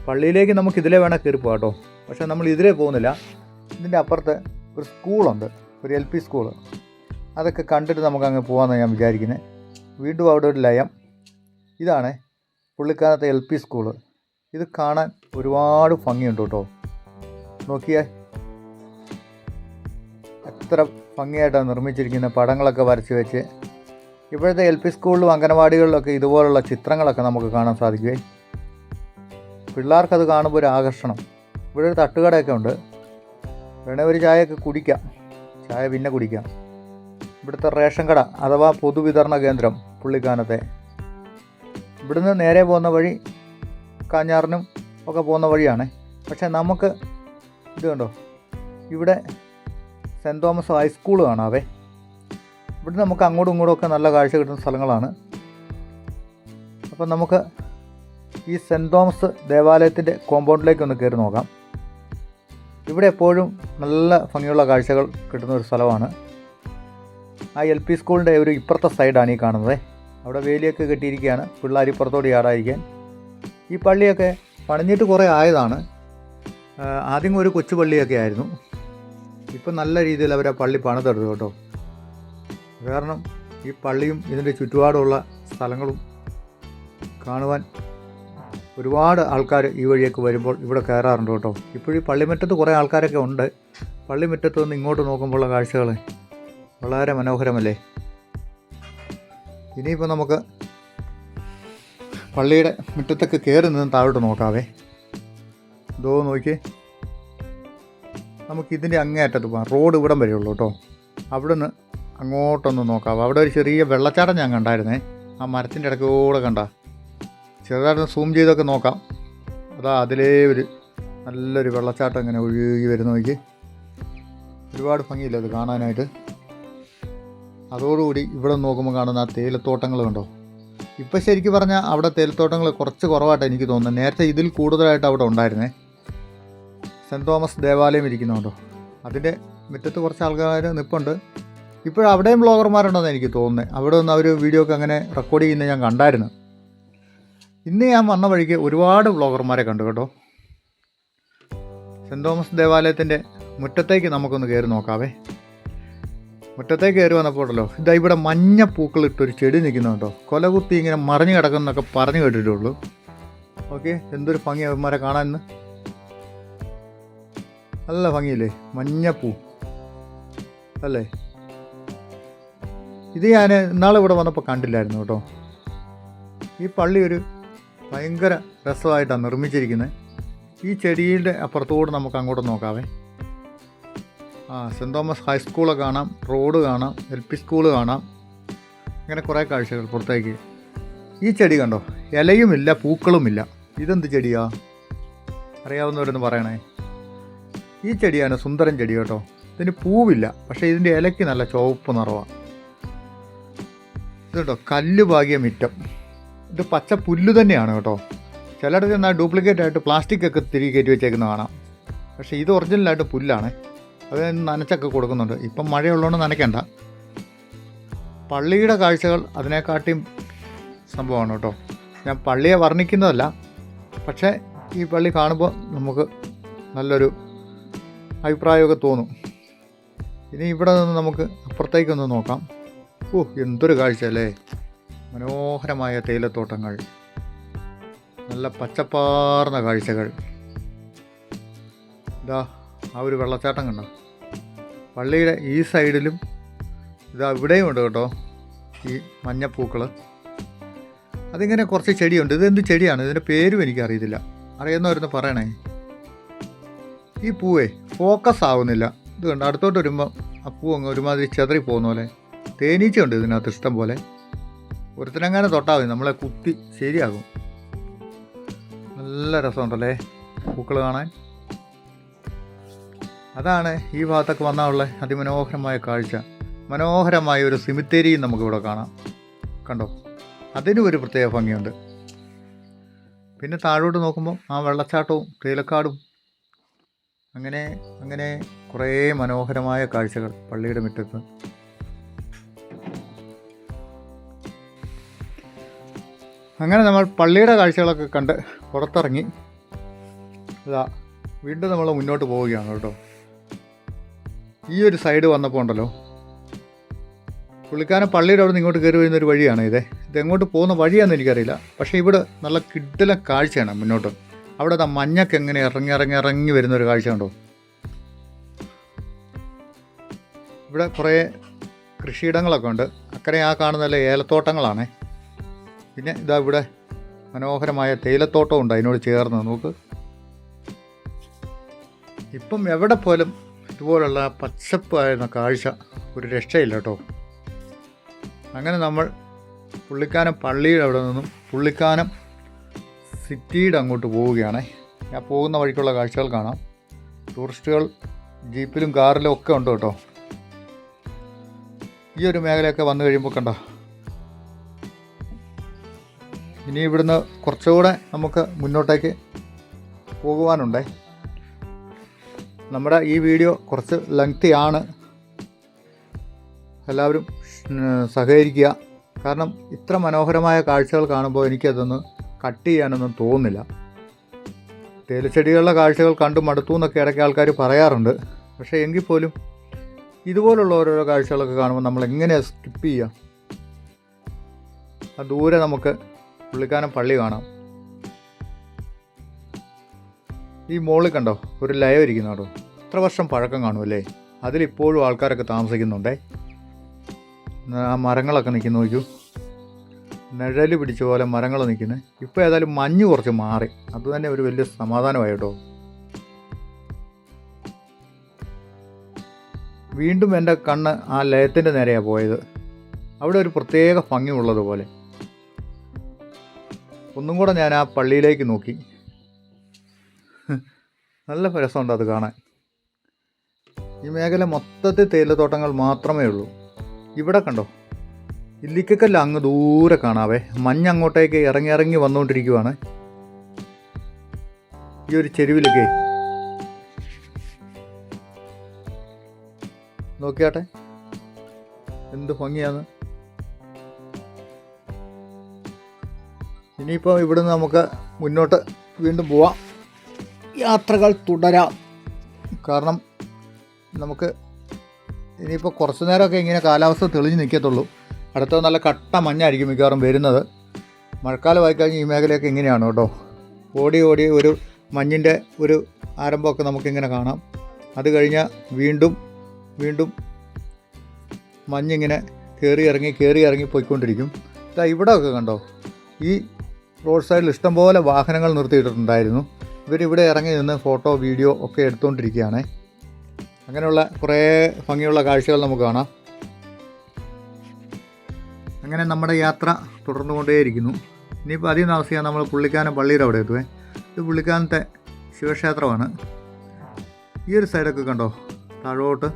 പള്ളിയിലേക്ക് നമുക്ക് ഇതിലേ വേണേൽ കയറി പോകാം കേട്ടോ. പക്ഷേ നമ്മൾ ഇതിലേ പോകുന്നില്ല. ഇതിൻ്റെ അപ്പുറത്ത് ഒരു സ്കൂളുണ്ട്, ഒരു LP സ്കൂള്. അതൊക്കെ കണ്ടിട്ട് നമുക്കങ്ങ് പോകാമെന്നാണ് ഞാൻ വിചാരിക്കുന്നത്. വീണ്ടും അവിടെ ഒരു ലയം. ഇതാണ് പുള്ളിക്കാനത്തെ LP സ്കൂള്. ഇത് കാണാൻ ഒരുപാട് ഭംഗിയുണ്ട് കേട്ടോ. നോക്കിയേ എത്ര ഭംഗിയായിട്ടാണ് നിർമ്മിച്ചിരിക്കുന്ന പടങ്ങളൊക്കെ വരച്ച് വെച്ച്. ഇപ്പോഴത്തെ LP സ്കൂളിലും അംഗനവാടികളിലൊക്കെ ഇതുപോലുള്ള ചിത്രങ്ങളൊക്കെ നമുക്ക് കാണാൻ സാധിക്കുമേ. പിള്ളേർക്കത് കാണുമ്പോൾ ഒരു ആകർഷണം. ഇവിടെ ഒരു തട്ടുകടയൊക്കെ ഉണ്ട്, വേണേൽ ഒരു ചായയൊക്കെ കുടിക്കാം. ചായ പിന്നെ കുടിക്കാം. ഇവിടുത്തെ റേഷൻ കട അഥവാ പൊതുവിതരണ കേന്ദ്രം പുള്ളിക്കാനത്തെ. ഇവിടുന്ന് നേരെ പോകുന്ന വഴി കാഞ്ഞാറിനും ഒക്കെ പോകുന്ന വഴിയാണ്. പക്ഷേ നമുക്ക് ഇത് കണ്ടോ, ഇവിടെ സെൻറ്റ് തോമസ് ഹൈസ്കൂൾ കാണാവേ. ഇവിടുന്ന് നമുക്ക് അങ്ങോട്ടും ഇങ്ങോട്ടും ഒക്കെ നല്ല കാഴ്ച കിട്ടുന്ന സ്ഥലങ്ങളാണ്. അപ്പം നമുക്ക് ഈ സെൻറ്റ് തോമസ് ദേവാലയത്തിൻ്റെ കോമ്പൗണ്ടിലേക്ക് ഒന്ന് കയറി നോക്കാം. ഇവിടെ എപ്പോഴും നല്ല ഭംഗിയുള്ള കാഴ്ചകൾ കിട്ടുന്ന ഒരു സ്ഥലമാണ്. ആ LP സ്കൂളിൻ്റെ ഒരു ഇപ്പുറത്തെ സൈഡാണ് ഈ കാണുന്നത്. അവിടെ വേലിയൊക്കെ കെട്ടിയിരിക്കുകയാണ്, പിള്ളേർ പുറത്തോട്ട് ചാടാതിരിക്കാൻ. ഈ പള്ളിയൊക്കെ പണിഞ്ഞിട്ട് കുറേ ആയതാണ്. ആദ്യം ഒരു കൊച്ചു പള്ളിയൊക്കെ ആയിരുന്നു. ഇപ്പം നല്ല രീതിയിൽ അവർ ആ പള്ളി പണിതെടുത്തു കേട്ടോ. കാരണം ഈ പള്ളിയും ഇതിൻ്റെ ചുറ്റുപാടുമുള്ള സ്ഥലങ്ങളും കാണുവാൻ ഒരുപാട് ആൾക്കാർ ഈ വഴിയൊക്കെ വരുമ്പോൾ ഇവിടെ കയറാറുണ്ട് കേട്ടോ. ഇപ്പോഴും ഈ പള്ളിമുറ്റത്ത് കുറേ ആൾക്കാരൊക്കെ ഉണ്ട്. പള്ളിമുറ്റത്ത് നിന്ന് ഇങ്ങോട്ട് നോക്കുമ്പോഴുള്ള കാഴ്ചകൾ വളരെ മനോഹരമല്ലേ. ഇനിയിപ്പോൾ നമുക്ക് പള്ളിയുടെ മുറ്റത്തൊക്കെ കയറി നിന്ന് താഴോട്ട് നോക്കാവേ. ഇതോ നോക്കി, നമുക്കിതിൻ്റെ അങ്ങേയറ്റത്ത് പോകാം. റോഡ് ഇവിടം വരെയുള്ളൂ കേട്ടോ. അവിടെ നിന്ന് അങ്ങോട്ടൊന്ന് നോക്കാം. അവിടെ ഒരു ചെറിയ വെള്ളച്ചാട്ടം ഞാൻ കണ്ടായിരുന്നേ, ആ മരത്തിൻ്റെ ഇടയ്ക്കൂടെ കണ്ട. ചെറുതായിട്ട് സൂം ചെയ്തൊക്കെ നോക്കാം. അതാ അതിലേ ഒരു നല്ലൊരു വെള്ളച്ചാട്ടം ഇങ്ങനെ ഒഴുകി വരുന്ന നോക്കി. ഒരുപാട് ഭംഗിയില്ല അത് കാണാനായിട്ട്. അതോടുകൂടി ഇവിടെ നോക്കുമ്പോൾ കാണുന്ന ആ തേയിലത്തോട്ടങ്ങൾ കണ്ടോ. ഇപ്പം ശരിക്കും പറഞ്ഞാൽ അവിടെ തേയിലത്തോട്ടങ്ങൾ കുറച്ച് കുറവായിട്ടാണ് എനിക്ക് തോന്നുന്നത്. നേരത്തെ ഇതിൽ കൂടുതലായിട്ട് അവിടെ ഉണ്ടായിരുന്നേ. സെൻറ്റ് തോമസ് ദേവാലയം ഇരിക്കുന്നുണ്ടോ, അതിൻ്റെ മുറ്റത്ത് കുറച്ച് ആൾക്കാർ നിൽപ്പുണ്ട്. ഇപ്പോഴും അവിടെയും ബ്ലോഗർമാരുണ്ടെന്ന് എനിക്ക് തോന്നുന്നത്. അവിടെ നിന്ന് അവർ വീഡിയോ ഒക്കെ അങ്ങനെ റെക്കോർഡ് ചെയ്യുന്നത് ഞാൻ കണ്ടായിരുന്നു. ഇന്ന് ഞാൻ വന്ന വഴിക്ക് ഒരുപാട് വ്ളോഗർമാരെ കണ്ടു കേട്ടോ. സെൻറ്റ് തോമസ് ദേവാലയത്തിൻ്റെ മുറ്റത്തേക്ക് നമുക്കൊന്ന് കയറി നോക്കാവേ. മുറ്റത്തേക്ക് കയറി വന്നപ്പോഴല്ലോ, ഇതാ ഇവിടെ മഞ്ഞ പൂക്കളിട്ടൊരു ചെടി നിൽക്കുന്നുണ്ടോ. കൊലകുത്തി ഇങ്ങനെ മറിഞ്ഞു കിടക്കുന്നൊക്കെ പറഞ്ഞു കേട്ടിട്ടുള്ളൂ. ഓക്കെ, എന്തൊരു ഭംഗി അവന്മാരെ കാണാൻ. നല്ല ഭംഗിയില്ലേ, മഞ്ഞപ്പൂ അല്ലേ. ഇത് ഞാൻ ഇന്നാളെ ഇവിടെ വന്നപ്പോൾ കണ്ടില്ലായിരുന്നു കേട്ടോ. ഈ പള്ളി ഒരു ഭയങ്കര രസമായിട്ടാണ് നിർമ്മിച്ചിരിക്കുന്നത്. ഈ ചെടിയുടെ അപ്പുറത്തോട് നമുക്ക് അങ്ങോട്ട് നോക്കാവേ. സെൻറ്റ് തോമസ് ഹൈസ്കൂള് കാണാം, റോഡ് കാണാം, LP സ്കൂള് കാണാം. അങ്ങനെ കുറേ കാഴ്ചകൾ പുറത്തേക്ക്. ഈ ചെടി കണ്ടോ, ഇലയുമില്ല പൂക്കളുമില്ല. ഇതെന്ത് ചെടിയാ, അറിയാവുന്നവരൊന്ന് പറയണേ. ഈ ചെടിയാണ് സുന്ദരൻ ചെടി കേട്ടോ. ഇതിന് പൂവില്ല, പക്ഷേ ഇതിൻ്റെ ഇലയ്ക്ക് നല്ല ചുവപ്പ് നിറവാണ്. ഇത് കേട്ടോ, കല്ല് പാകിയ മുറ്റം. ഇത് പച്ച പുല്ല് തന്നെയാണ് കേട്ടോ. ചിലയിടത്ത് എന്നാൽ ഡ്യൂപ്ലിക്കേറ്റ് ആയിട്ട് പ്ലാസ്റ്റിക് ഒക്കെ തിരികെ കയറ്റി വെച്ചേക്കുന്ന കാണാം. പക്ഷേ ഇത് ഒറിജിനലായിട്ട് പുല്ലാണ്. അത് നനച്ചൊക്കെ കൊടുക്കുന്നുണ്ട്. ഇപ്പം മഴയുള്ളതുകൊണ്ട് നനയ്ക്കണ്ട. പള്ളിയുടെ കാഴ്ചകൾ അതിനെക്കാട്ടിയും സംഭവമാണ് കേട്ടോ. ഞാൻ പള്ളിയെ വർണ്ണിക്കുന്നതല്ല, പക്ഷേ ഈ പള്ളി കാണുമ്പോൾ നമുക്ക് നല്ലൊരു അഭിപ്രായമൊക്കെ തോന്നും. ഇനി ഇവിടെ നിന്ന് നമുക്ക് അപ്പുറത്തേക്കൊന്ന് നോക്കാം. എന്തൊരു കാഴ്ചയല്ലേ, മനോഹരമായ തേയിലത്തോട്ടങ്ങൾ, നല്ല പച്ചപ്പാർന്ന കാഴ്ചകൾ. ഇതാ ആ ഒരു വെള്ളച്ചാട്ടം കണ്ടോ. പള്ളിയുടെ ഈ സൈഡിലും ഇതാ ഇവിടെയും ഉണ്ട് കേട്ടോ ഈ മഞ്ഞപ്പൂക്കൾ. അതിങ്ങനെ കുറച്ച് ചെടിയുണ്ട്. ഇതെന്ത് ചെടിയാണ്, ഇതിൻ്റെ പേരും എനിക്കറിയത്തില്ല. അറിയുന്നവരൊന്ന് പറയണേ. ഈ പൂവേ ഫോക്കസ് ആവുന്നില്ല. ഇത് കണ്ട് അടുത്തോട്ട് വരുമ്പോൾ ആ പൂ അങ്ങ് ഒരുമാതിരി ചെതറി പോകുന്ന പോലെ. തേനീച്ചയുണ്ട് ഇതിനകത്ത് ഇഷ്ടം പോലെ. ഒരുത്തനങ്ങനെ തൊട്ടാൽ മതി, നമ്മളെ കുത്തി ശരിയാകും. നല്ല രസമുണ്ടല്ലേ പൂക്കൾ കാണാൻ. അതാണ് ഈ ഭാഗത്തൊക്കെ വന്നാലുള്ള അതിമനോഹരമായ കാഴ്ച. മനോഹരമായ ഒരു സിമിത്തേരിയും നമുക്കിവിടെ കാണാം കണ്ടോ. അതിനും ഒരു പ്രത്യേക ഭംഗിയുണ്ട്. പിന്നെ താഴോട്ട് നോക്കുമ്പോൾ ആ വെള്ളച്ചാട്ടവും തേയിലക്കാടും അങ്ങനെ അങ്ങനെ കുറേ മനോഹരമായ കാഴ്ചകൾ പള്ളിയുടെ മുറ്റത്ത്. അങ്ങനെ നമ്മൾ പള്ളിയുടെ കാഴ്ചകളൊക്കെ കണ്ട് പുറത്തിറങ്ങി ഇതാ വീണ്ടും നമ്മൾ മുന്നോട്ട് പോവുകയാണ് കേട്ടോ. ഈ ഒരു സൈഡ് വന്നപ്പോൾ ഉണ്ടല്ലോ, പുള്ളിക്കാരൻ പള്ളിയുടെ അവിടെ നിന്ന് ഇങ്ങോട്ട് കയറി വരുന്നൊരു വഴിയാണ് ഇതെങ്ങോട്ട് പോകുന്ന വഴിയാണെന്ന് എനിക്കറിയില്ല. പക്ഷേ ഇവിടെ നല്ല കിടില കാഴ്ചയാണ് മുന്നോട്ട്. അവിടെ ആ മഞ്ഞൊക്കെ എങ്ങനെ ഇറങ്ങി വരുന്നൊരു കാഴ്ച കണ്ടോ. ഇവിടെ കുറേ കൃഷിയിടങ്ങളൊക്കെ ഉണ്ട്. അക്കരെ ആ കാണുന്നതല്ലേ ഏലത്തോട്ടങ്ങളാണ്. പിന്നെ ഇതാ ഇവിടെ മനോഹരമായ തേയിലത്തോട്ടം ഉണ്ട് അതിനോട് ചേർന്ന്. നോക്ക്, ഇപ്പം എവിടെ പോലും ഇതുപോലുള്ള പച്ചപ്പായിരുന്ന കാഴ്ച ഒരു രക്ഷയില്ല കേട്ടോ. അങ്ങനെ നമ്മൾ പുള്ളിക്കാനം പള്ളിയുടെ അവിടെ നിന്നും പുള്ളിക്കാനം സിറ്റിയുടെ അങ്ങോട്ട് പോവുകയാണ്. ഞാൻ പോകുന്ന വഴിക്കുള്ള കാഴ്ചകൾ കാണാം. ടൂറിസ്റ്റുകൾ ജീപ്പിലും കാറിലും ഒക്കെ ഉണ്ട് കേട്ടോ. ഈ ഒരു മേഖലയൊക്കെ വന്നു കഴിയുമ്പോൾ കണ്ട. ഇനി ഇവിടുന്ന് കുറച്ചുകൂടെ നമുക്ക് മുന്നോട്ടേക്ക് പോകുവാനുണ്ടേ. നമ്മുടെ ഈ വീഡിയോ കുറച്ച് ലെങ്തി ആണ്. എല്ലാവരും സഹകരിക്കുക. കാരണം ഇത്ര മനോഹരമായ കാഴ്ചകൾ കാണുമ്പോൾ എനിക്കതൊന്ന് കട്ട് ചെയ്യാനൊന്നും തോന്നുന്നില്ല. തേയിലച്ചെടികളുടെ കാഴ്ചകൾ കണ്ട് മടുത്തു എന്നൊക്കെ ഇടയ്ക്ക് ആൾക്കാർ പറയാറുണ്ട്. പക്ഷേ എങ്കിൽ പോലും ഇതുപോലുള്ള ഓരോരോ കാഴ്ചകളൊക്കെ കാണുമ്പോൾ നമ്മൾ എങ്ങനെയാണ് സ്കിപ്പ് ചെയ്യുക? ആ ദൂരെ നമുക്ക് പുള്ളിക്കാനം പള്ളി കാണാം. ഈ മോളിൽ കണ്ടോ ഒരു ലയം ഇരിക്കുന്ന കേട്ടോ. എത്ര വർഷം പഴക്കം കാണുമല്ലേ? അതിലിപ്പോഴും ആൾക്കാരൊക്കെ താമസിക്കുന്നുണ്ടേ. ആ മരങ്ങളൊക്കെ നിൽക്കുന്ന നോക്കൂ, നിഴൽ പിടിച്ച പോലെ മരങ്ങൾ നിൽക്കുന്നത്. ഇപ്പോൾ ഏതായാലും മഞ്ഞ് കുറച്ച് മാറി, അതുതന്നെ ഒരു വലിയ സമാധാനമായി കേട്ടോ. വീണ്ടും എൻ്റെ കണ്ണ് ആ ലയത്തിൻ്റെ നേരെയാണ് പോയത്. അവിടെ ഒരു പ്രത്യേക ഭംഗി ഉള്ളതുപോലെ. ഒന്നും കൂടെ ഞാൻ ആ പള്ളിയിലേക്ക് നോക്കി. നല്ല രസമുണ്ട് അത് കാണാൻ. ഈ മേഖല മൊത്തത്തിൽ തേയിലത്തോട്ടങ്ങൾ മാത്രമേ ഉള്ളൂ. ഇവിടെ കണ്ടോ, ഇല്ലിക്കക്കല്ല് അങ്ങ് ദൂരെ കാണാവേ. മഞ്ഞ് അങ്ങോട്ടേക്ക് ഇറങ്ങി വന്നുകൊണ്ടിരിക്കുവാണ്. ഈ ഒരു ചെരുവിലൊക്കെ നോക്കിയാട്ടെ, എന്ത് ഭംഗിയാണ്. ഇനിയിപ്പോൾ ഇവിടുന്ന് നമുക്ക് മുന്നോട്ട് വീണ്ടും പോവാം, യാത്രകൾ തുടരാം. കാരണം നമുക്ക് ഇനിയിപ്പോൾ കുറച്ച് നേരമൊക്കെ ഇങ്ങനെ കാലാവസ്ഥ തെളിഞ്ഞ് നിൽക്കത്തുള്ളൂ. അടുത്ത നല്ല കട്ട മഞ്ഞായിരിക്കും മിക്കവാറും വരുന്നത്. മഴക്കാലമായി കഴിഞ്ഞ് ഈ മേഖലയൊക്കെ ഇങ്ങനെയാണ് കേട്ടോ. ഓടി ഒരു മഞ്ഞിൻ്റെ ഒരു ആരംഭമൊക്കെ നമുക്കിങ്ങനെ കാണാം. അത് കഴിഞ്ഞാൽ വീണ്ടും മഞ്ഞിങ്ങനെ കയറി ഇറങ്ങി പോയിക്കൊണ്ടിരിക്കും. ഇവിടെയൊക്കെ കണ്ടോ, ഈ റോഡ് സൈഡിൽ ഇഷ്ടംപോലെ വാഹനങ്ങൾ നിർത്തിയിട്ടുണ്ടായിരുന്നു. ഇവരിവിടെ ഇറങ്ങി നിന്ന് ഫോട്ടോ വീഡിയോ ഒക്കെ എടുത്തുകൊണ്ടിരിക്കുകയാണ്. അങ്ങനെയുള്ള കുറേ ഭംഗിയുള്ള കാഴ്ചകൾ നമുക്ക് കാണാം. അങ്ങനെ നമ്മുടെ യാത്ര തുടർന്നുകൊണ്ടേയിരിക്കുന്നു. ഇനിയിപ്പോൾ അധികം താമസിക്കാൻ നമ്മൾ പുള്ളിക്കാനം പള്ളിയുടെ അവിടെ എത്തുവേ. ഇത് പുള്ളിക്കാനത്തെ ശിവക്ഷേത്രമാണ്. ഈ ഒരു സൈഡൊക്കെ കണ്ടോ, താഴോട്ട്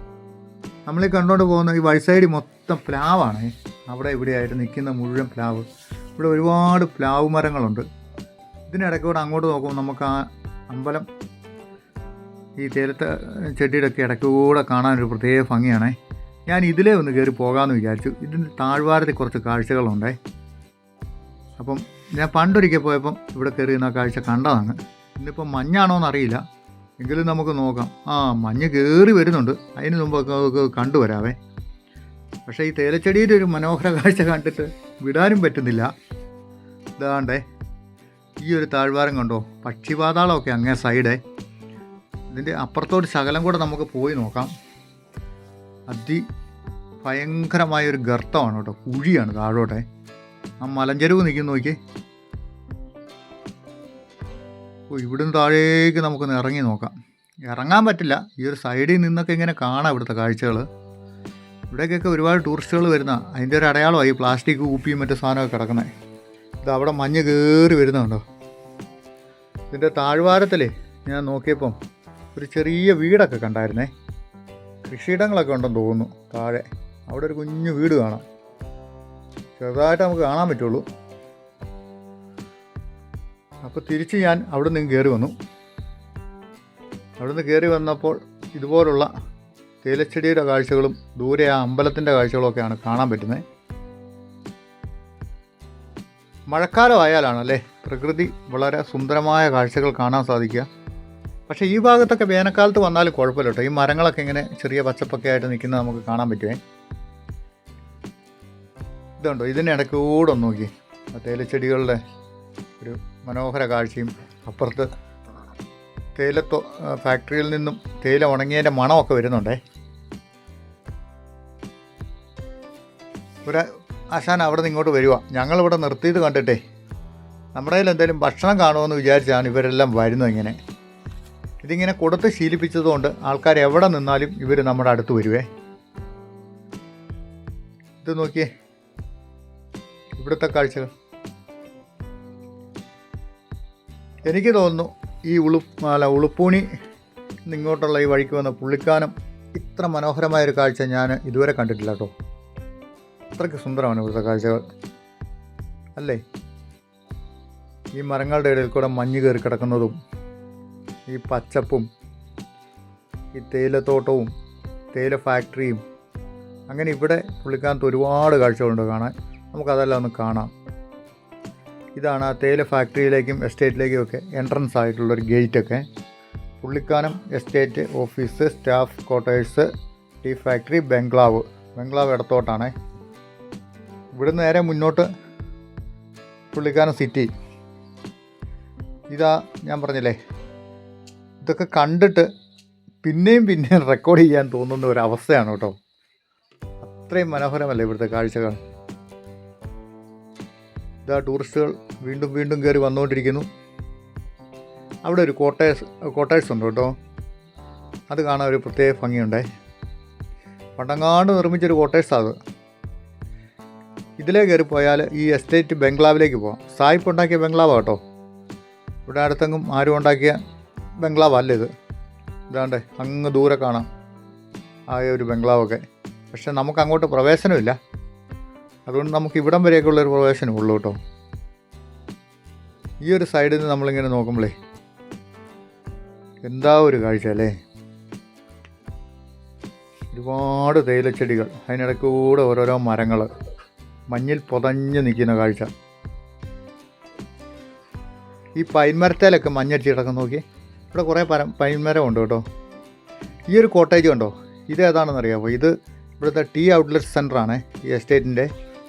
നമ്മളീ കണ്ടുകൊണ്ട് പോകുന്ന ഈ വഴി സൈഡ് മൊത്തം പ്ലാവാണ്. അവിടെ ഇവിടെയായിട്ട് നിൽക്കുന്ന മുഴുവൻ പ്ലാവ്. ഇവിടെ ഒരുപാട് പ്ലാവ് മരങ്ങളുണ്ട്. ഇതിനിടയ്ക്കൂടെ അങ്ങോട്ട് നോക്കുമ്പോൾ നമുക്ക് ആ അമ്പലം, ഈ തേയിലത്തെ ചെടിയുടെയൊക്കെ ഇടയ്ക്കൂടെ കാണാനൊരു പ്രത്യേക ഭംഗിയാണേ. ഞാൻ ഇതിലേ ഒന്ന് കയറി പോകാമെന്ന് വിചാരിച്ചു. ഇതിൻ്റെ താഴ്വാരത്തിൽ കുറച്ച് കാഴ്ചകളുണ്ടേ. അപ്പം ഞാൻ പണ്ടൊരിക്കൽ പോയപ്പം ഇവിടെ കയറി നിന്ന് ആ കാഴ്ച കണ്ടതാണ്. ഇന്നിപ്പം മഞ്ഞാണോയെന്നറിയില്ല, എങ്കിലും നമുക്ക് നോക്കാം. മഞ്ഞ് കയറി വരുന്നുണ്ട്. അതിന് മുമ്പൊക്കെ നമുക്ക് കണ്ടുവരാവേ. പക്ഷേ ഈ തേയിലച്ചെടിയുടെ ഒരു മനോഹര കാഴ്ച കണ്ടിട്ട് വിടാനും പറ്റുന്നില്ല. ഇതാണ്ടേ ഈ ഒരു താഴ്വാരം കണ്ടോ, പക്ഷിപാതാളമൊക്കെ അങ്ങേ സൈഡേ. ഇതിൻ്റെ അപ്പുറത്തോട്ട് ശകലം കൂടെ നമുക്ക് പോയി നോക്കാം. ഭയങ്കരമായൊരു ഗർത്തമാണ് കേട്ടോ, കുഴിയാണ് താഴോട്ടെ. ആ മലഞ്ചെരുവ് നിൽക്കുന്ന നോക്കി. ഇവിടുന്ന് താഴേക്ക് നമുക്കൊന്ന് ഇറങ്ങി നോക്കാം. ഇറങ്ങാൻ പറ്റില്ല, ഈ ഒരു സൈഡിൽ നിന്നൊക്കെ ഇങ്ങനെ കാണാം ഇവിടുത്തെ കാഴ്ചകൾ. ഇവിടേക്കൊക്കെ ഒരുപാട് ടൂറിസ്റ്റുകൾ വരുന്ന അതിൻ്റെ ഒരു അടയാളമായി ഈ പ്ലാസ്റ്റിക് കുപ്പിയും മറ്റു സാധനമൊക്കെ കിടക്കുന്നത്. ഇത് അവിടെ മഞ്ഞ് കയറി വരുന്നുണ്ടോ. ഇതിൻ്റെ താഴ്വാരത്തിൽ ഞാൻ നോക്കിയപ്പം ഒരു ചെറിയ വീടൊക്കെ കണ്ടായിരുന്നേ. കൃഷിയിടങ്ങളൊക്കെ ഉണ്ടെന്ന് തോന്നുന്നു താഴെ. അവിടെ ഒരു കുഞ്ഞു വീട് കാണാം, ചെറുതായിട്ട് നമുക്ക് കാണാൻ പറ്റുള്ളൂ. അപ്പോൾ തിരിച്ച് ഞാൻ അവിടെ നിന്ന് കയറി വന്നു. അവിടെ നിന്ന് കയറി വന്നപ്പോൾ ഇതുപോലുള്ള തേയിലച്ചെടിയുടെ കാഴ്ചകളും ദൂരെ ആ അമ്പലത്തിൻ്റെ കാഴ്ചകളൊക്കെയാണ് കാണാൻ പറ്റുന്നത്. മഴക്കാലമായാലാണല്ലേ പ്രകൃതി വളരെ സുന്ദരമായ കാഴ്ചകൾ കാണാൻ സാധിക്കുക. പക്ഷേ ഈ ഭാഗത്തൊക്കെ വേനൽക്കാലത്ത് വന്നാലും കുഴപ്പമില്ല കേട്ടോ. ഈ മരങ്ങളൊക്കെ ഇങ്ങനെ ചെറിയ പച്ചപ്പൊക്കെ ആയിട്ട് നിൽക്കുന്നത് നമുക്ക് കാണാൻ പറ്റുമേ. ഇതുണ്ടോ, ഇതിൻ്റെ ഇടയ്ക്കൂടെ ഒന്ന് നോക്കി തേയിലച്ചെടികളുടെ ഒരു മനോഹര കാഴ്ചയും. അപ്പുറത്ത് ഫാക്ടറിയിൽ നിന്നും തേയില ഉണങ്ങിയതിൻ്റെ മണമൊക്കെ വരുന്നുണ്ടേ. ആശാൻ അവിടെ നിന്ന് ഇങ്ങോട്ട് വരിക. ഞങ്ങളിവിടെ നിർത്തിയത് കണ്ടിട്ടേ നമ്മുടെ കയ്യിൽ എന്തെങ്കിലും ഭക്ഷണം കാണുമെന്ന് വിചാരിച്ചാണ് ഇവരെല്ലാം വരുന്നത്. ഇങ്ങനെ ഇതിങ്ങനെ കൊടുത്ത് ശീലിപ്പിച്ചതുകൊണ്ട് ആൾക്കാർ എവിടെ നിന്നാലും ഇവർ നമ്മുടെ അടുത്ത് വരുവേ. ഇത് നോക്കിയേ ഇവിടുത്തെ കാഴ്ചകൾ. എനിക്ക് തോന്നുന്നു ഈ ഉളുപ്പൂണി ഇങ്ങോട്ടുള്ള ഈ വഴിക്ക് വന്ന പുള്ളിക്കാനം ഇത്ര മനോഹരമായൊരു കാഴ്ച ഞാൻ ഇതുവരെ കണ്ടിട്ടില്ല കേട്ടോ. അത്രയ്ക്ക് സുന്ദരമാണ് ഇവിടുത്തെ കാഴ്ചകൾ അല്ലേ. ഈ മരങ്ങളുടെ ഇടയിൽ കൂടെ മഞ്ഞ് കയറി കിടക്കുന്നതും ഈ പച്ചപ്പും ഈ തേയിലത്തോട്ടവും തേയില ഫാക്ടറിയും, അങ്ങനെ ഇവിടെ പുള്ളിക്കാനത്ത് ഒരുപാട് കാഴ്ചകളുണ്ട് കാണാൻ. നമുക്കതെല്ലാം ഒന്ന് കാണാം. ഇതാണ് ആ തേയില ഫാക്ടറിയിലേക്കും എസ്റ്റേറ്റിലേക്കും ഒക്കെ എൻട്രൻസ് ആയിട്ടുള്ളൊരു ഗേറ്റൊക്കെ. Pullikkanam estate office, staff quarters, tea factory, bungalow ഇടത്തോട്ടാണ്. ഇവിടുന്ന് നേരെ മുന്നോട്ട് പുള്ളിക്കാനം സിറ്റി. ഇതാ ഞാൻ പറഞ്ഞില്ലേ, ഇതൊക്കെ കണ്ടിട്ട് പിന്നെയും റെക്കോർഡ് ചെയ്യാൻ തോന്നുന്ന ഒരവസ്ഥയാണ് കേട്ടോ. അത്രയും മനോഹരമല്ലേ ഇവിടുത്തെ കാഴ്ചകൾ. ഇതാ ടൂറിസ്റ്റുകൾ വീണ്ടും കയറി വന്നുകൊണ്ടിരിക്കുന്നു. അവിടെ ഒരു ക്വാർട്ടേഴ്സ് ഉണ്ട് കേട്ടോ. അത് കാണാൻ ഒരു പ്രത്യേക ഭംഗിയുണ്ടേ. പണ്ടങ്ങാണ്ട് നിർമ്മിച്ചൊരു ക്വാർട്ടേഴ്സാണ് അത്. ഇതിലേ കയറി പോയാൽ ഈ എസ്റ്റേറ്റ് ബംഗ്ലാവിലേക്ക് പോകാം. സായിപ്പ് ഉണ്ടാക്കിയ ബംഗ്ലാവാണ് കേട്ടോ. ഇവിടെ അടുത്തെങ്ങും ആരും ഉണ്ടാക്കിയ ബംഗ്ലാവല്ല ഇത്. ഇതാണ്ട് അങ്ങ് ദൂരെ കാണാം ആ ഒരു ബംഗ്ലാവൊക്കെ. പക്ഷെ നമുക്ക് അങ്ങോട്ട് പ്രവേശനമില്ല. അതുകൊണ്ട് നമുക്ക് ഇവിടം വരെയൊക്കെ ഉള്ളൊരു പ്രവേശനമുള്ളൂ കേട്ടോ. ഈ ഒരു സൈഡിൽ നിന്ന് നമ്മളിങ്ങനെ നോക്കുമ്പോഴേ എന്താ ഒരു കാഴ്ച അല്ലേ. ഒരുപാട് തേയിലച്ചെടികൾ, അതിനിടയ്ക്കൂടെ ഓരോരോ മരങ്ങൾ, മഞ്ഞിൽ പുതഞ്ഞ് നിൽക്കുന്ന കാഴ്ച. ഈ പൈൻമരത്തേലൊക്കെ മഞ്ഞടിച്ച് കിടക്കുന്ന നോക്കി. ഇവിടെ കുറേ പൈൻമരം ഉണ്ട് കേട്ടോ. ഈ ഒരു കോട്ടേജ് കണ്ടോ, ഇത് ഏതാണെന്ന് അറിയാമോ? ഇത് ഇവിടുത്തെ ടീ ഔട്ട്ലെറ്റ് സെൻ്ററാണ് ഈ എസ്റ്റേറ്റിൻ്റെ.